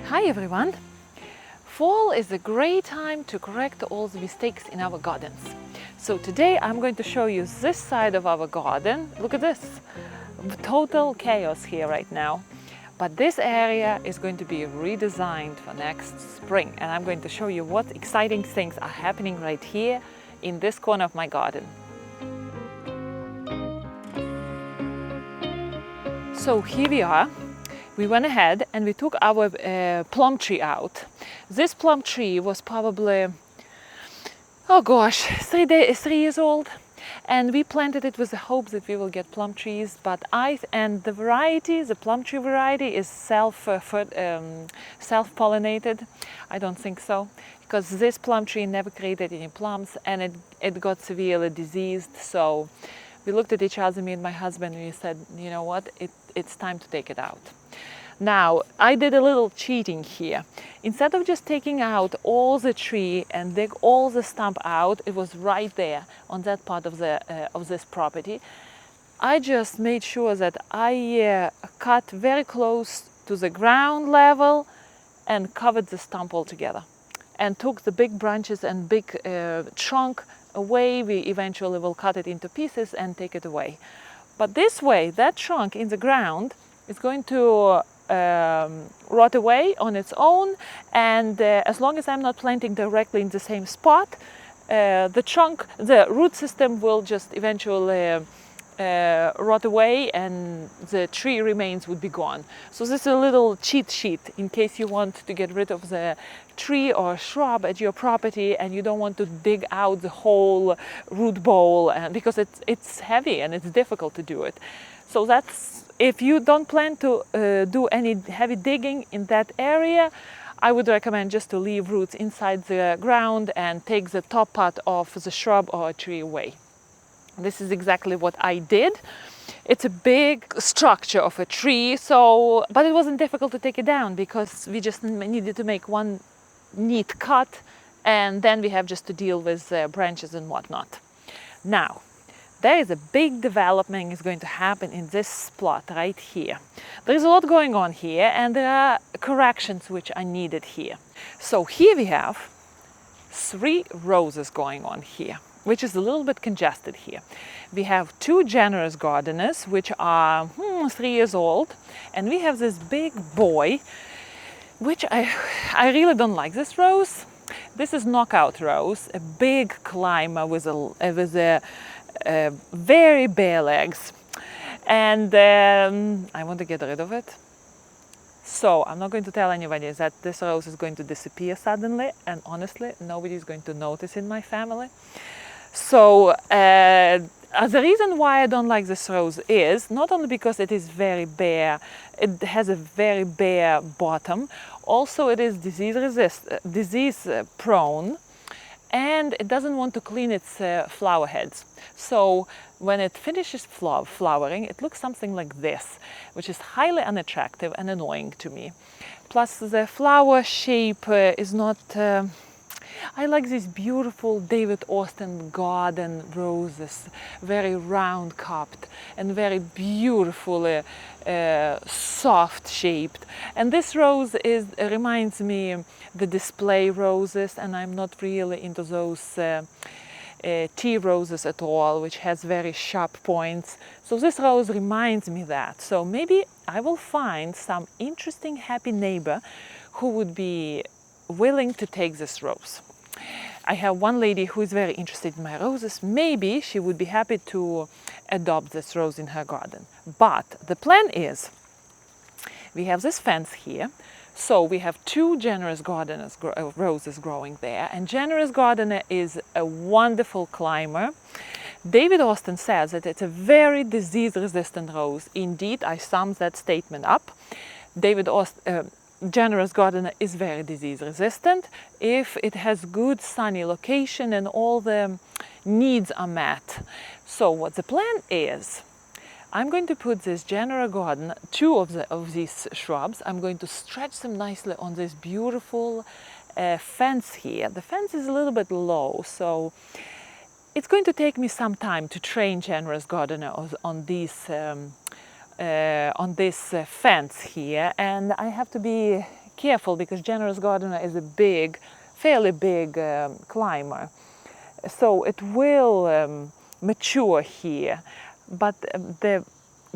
Hi everyone! Fall is a great time to correct all the mistakes in our gardens. So today I'm going to show you this side of our garden. Look at this! Total chaos here right now. But this area is going to be redesigned for next spring, and I'm going to show you what exciting things are happening right here in this corner of my garden. So here we are. We went ahead and we took our plum tree out. This plum tree was probably, oh gosh, 3 years old, and we planted it with the hope that we will get plum trees. But the variety, the plum tree variety, is self-pollinated. I don't think so, because this plum tree never created any plums, and it got severely diseased. So we looked at each other, me and my husband, and we said, you know what, it's time to take it out. Now, I did a little cheating here. Instead of just taking out all the tree and dig all the stump out, it was right there on that part of this property. I just made sure that I cut very close to the ground level and covered the stump altogether, and took the big branches and big trunk away. We eventually will cut it into pieces and take it away. But this way, that trunk in the ground is going to rot away on its own, and as long as I'm not planting directly in the same spot, the root system will just eventually rot away, and the tree remains would be gone. So this is a little cheat sheet in case you want to get rid of the tree or shrub at your property and you don't want to dig out the whole root ball, because it's heavy and it's difficult to do it. So if you don't plan to do any heavy digging in that area, I would recommend just to leave roots inside the ground and take the top part of the shrub or tree away. This is exactly what I did. It's a big structure of a tree, but it wasn't difficult to take it down because we just needed to make one neat cut, and then we have just to deal with branches and whatnot. Now, there is a big development is going to happen in this plot right here. There is a lot going on here, and there are corrections which are needed here. So here we have 3 roses going on here, which is a little bit congested here. We have 2 generous gardeners, which are 3 years old, and we have this big boy, which I really don't like this rose. This is knockout rose, a big climber with very bare legs, and I want to get rid of it. So I'm not going to tell anybody that this rose is going to disappear suddenly, and honestly, nobody is going to notice in my family. So the reason why I don't like this rose is not only because it is very bare, it has a very bare bottom, also it is disease prone, and it doesn't want to clean its flower heads. So when it finishes flowering, it looks something like this, which is highly unattractive and annoying to me. Plus the flower shape is not... I like these beautiful David Austin garden roses, very round cupped and very beautifully soft shaped. And this rose reminds me the display roses, and I'm not really into those tea roses at all, which has very sharp points. So this rose reminds me that. So maybe I will find some interesting happy neighbor who would be willing to take this rose. I have one lady who is very interested in my roses. Maybe she would be happy to adopt this rose in her garden. But the plan is, we have this fence here. So we have 2 generous gardeners roses growing there, and generous gardener is a wonderful climber. David Austin says that it's a very disease-resistant rose. Indeed, I summed that statement up. Generous gardener is very disease resistant if it has good sunny location and all the needs are met. So what the plan is, I'm going to put this generous garden, 2 of these shrubs, I'm going to stretch them nicely on this beautiful fence here. The fence is a little bit low, so it's going to take me some time to train generous gardener on this fence here, and I have to be careful because generous gardener is a fairly big climber. So it will mature here. But the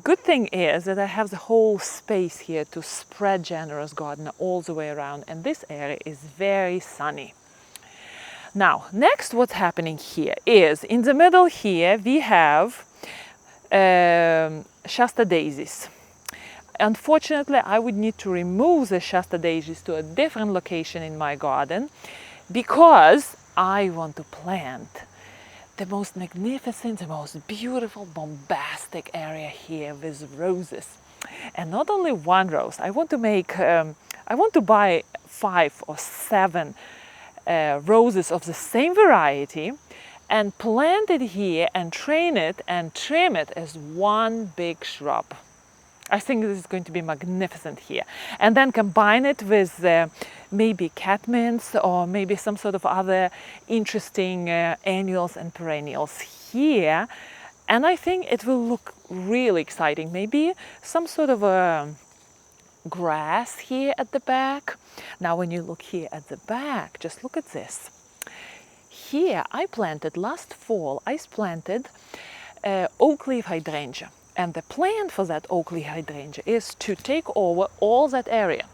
good thing is that I have the whole space here to spread generous gardener all the way around, and this area is very sunny. Now, next what's happening here is, in the middle here we have Shasta daisies. Unfortunately, I would need to remove the Shasta daisies to a different location in my garden because I want to plant the most magnificent, the most beautiful, bombastic area here with roses. And not only one rose, I want to buy 5 or 7 roses of the same variety and plant it here and train it and trim it as one big shrub. I think this is going to be magnificent here. And then combine it with maybe catmints or maybe some sort of other interesting annuals and perennials here. And I think it will look really exciting. Maybe some sort of a grass here at the back. Now when you look here at the back, just look at this. Here I planted last fall, I planted oak leaf hydrangea. And the plan for that oak leaf hydrangea is to take over all that area.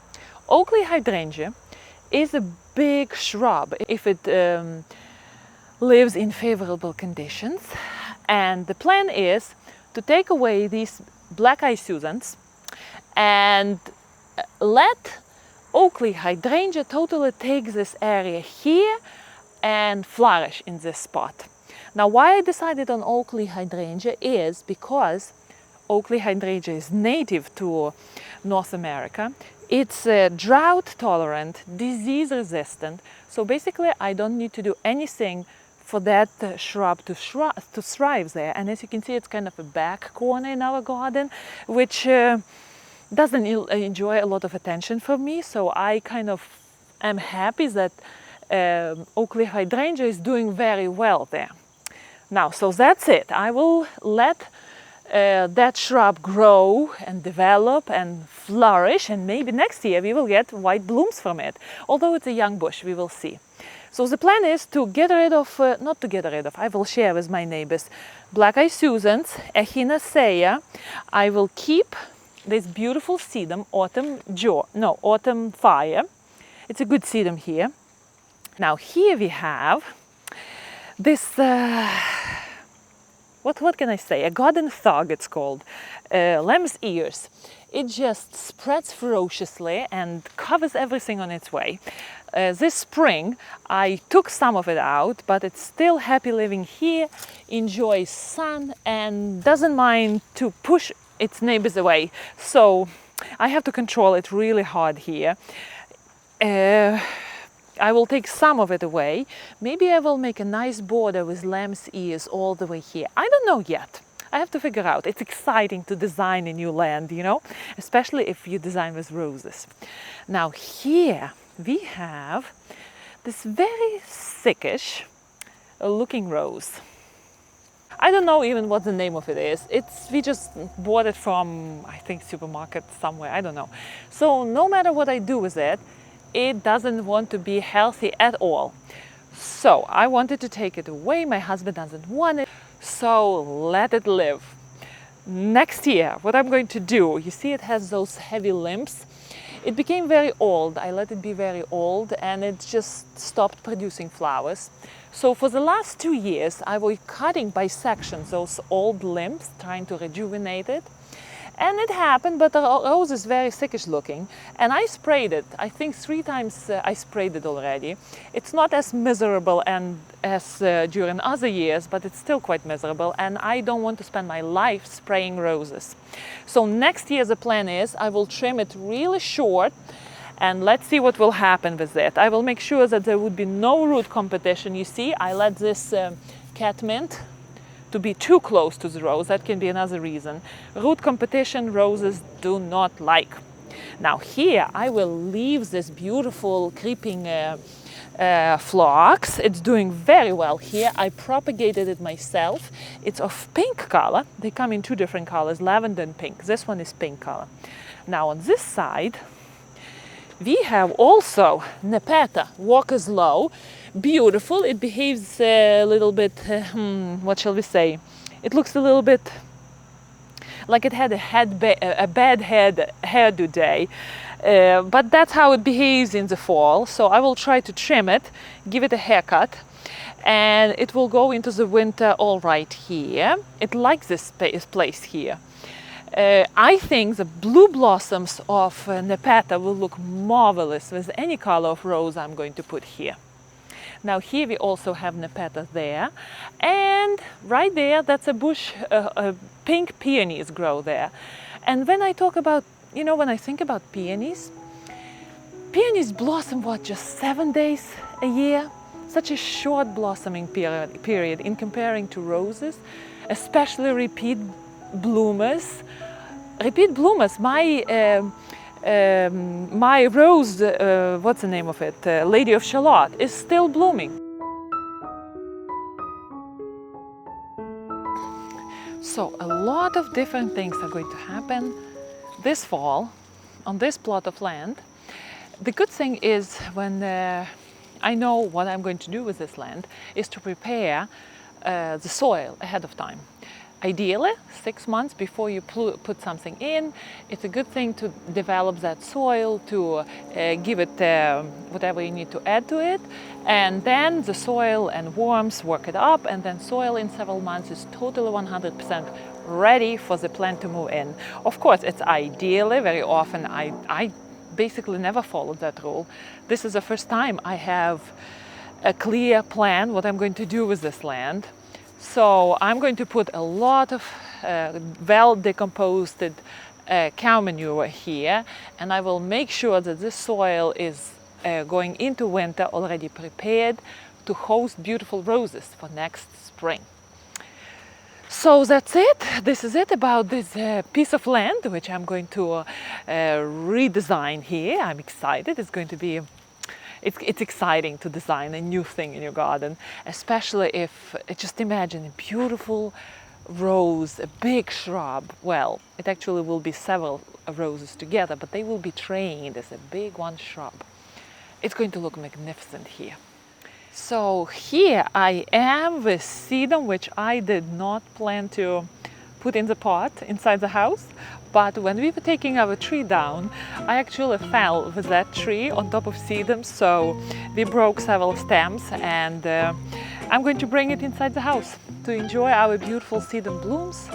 Oak leaf hydrangea is a big shrub if it lives in favorable conditions. And the plan is to take away these black-eyed Susans and let oak leaf hydrangea totally take this area here and flourish in this spot. Now, why I decided on oak leaf hydrangea is because oak leaf hydrangea is native to North America. It's drought tolerant, disease resistant. So basically I don't need to do anything for that shrub to thrive there. And as you can see, it's kind of a back corner in our garden, which doesn't enjoy a lot of attention from me. So I kind of am happy that oak leaf hydrangea is doing very well there. Now, so that's it. I will let that shrub grow and develop and flourish, and maybe next year we will get white blooms from it. Although it's a young bush, we will see. So the plan is to get rid of, not to get rid of, I will share with my neighbors, black-eyed Susans, echinacea. I will keep this beautiful sedum, autumn fire. It's a good sedum here. Now here we have this what can I say? A garden thug, it's called. Lamb's ears. It just spreads ferociously and covers everything on its way. This spring I took some of it out, but it's still happy living here, enjoys sun and doesn't mind to push its neighbors away. So I have to control it really hard here. I will take some of it away. Maybe I will make a nice border with lamb's ears all the way here. I don't know yet. I have to figure out. It's exciting to design a new land, you know, especially if you design with roses. Now here we have this very sickish looking rose. I don't know even what the name of it is. We just bought it from, I think, supermarket somewhere, I don't know. So no matter what I do with it, it doesn't want to be healthy at all. So I wanted to take it away. My husband doesn't want it. So let it live. Next year, what I'm going to do, you see it has those heavy limbs. It became very old. I let it be very old and it just stopped producing flowers. So for the last 2 years, I was cutting by sections those old limbs, trying to rejuvenate it. And it happened, but the rose is very sickish looking. And I sprayed it. I think 3 times I sprayed it already. It's not as miserable and as during other years, but it's still quite miserable. And I don't want to spend my life spraying roses. So next year the plan is I will trim it really short. And let's see what will happen with it. I will make sure that there would be no root competition. You see, I let this catmint to be too close to the rose. That can be another reason. Root competition roses do not like. Now here I will leave this beautiful creeping phlox. It's doing very well here. I propagated it myself. It's of pink color. They come in 2 different colors, lavender and pink. This one is pink color. Now on this side We have also Nepeta, walker's low, beautiful. It behaves a little bit, what shall we say? It looks a little bit like it had a bad hairdo day. But that's how it behaves in the fall. So I will try to trim it, give it a haircut, and it will go into the winter all right here. It likes this place here. I think the blue blossoms of Nepeta will look marvelous with any color of rose I'm going to put here. Now here we also have Nepeta there, and right there that's a bush, pink peonies grow there. And when I talk about, when I think about peonies, peonies blossom just 7 days a year? Such a short blossoming period in comparing to roses, especially repeat bloomers. Repeat bloomers, my rose, what's the name of it? Lady of Shalott, is still blooming. So a lot of different things are going to happen this fall on this plot of land. The good thing is when I know what I'm going to do with this land is to prepare the soil ahead of time. Ideally, 6 months before you put something in, it's a good thing to develop that soil, to give it whatever you need to add to it, and then the soil and worms work it up, and then soil in several months is totally 100% ready for the plant to move in. Of course, it's ideally, very often I basically never followed that rule. This is the first time I have a clear plan what I'm going to do with this land. So I'm going to put a lot of well-decomposed cow manure here, and I will make sure that this soil is going into winter already prepared to host beautiful roses for next spring. So that's it. This is it about this piece of land which I'm going to redesign here. I'm excited. It's going to be it's exciting to design a new thing in your garden, especially if, just imagine a beautiful rose, a big shrub. Well, it actually will be several roses together, but they will be trained as a big one shrub. It's going to look magnificent here. So here I am with sedum, which I did not plan to put in the pot inside the house. But when we were taking our tree down, I actually fell with that tree on top of sedum, so we broke several stems, and I'm going to bring it inside the house to enjoy our beautiful sedum blooms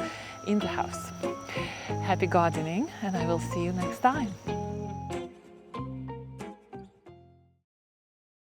in the house. Happy gardening, and I will see you next time.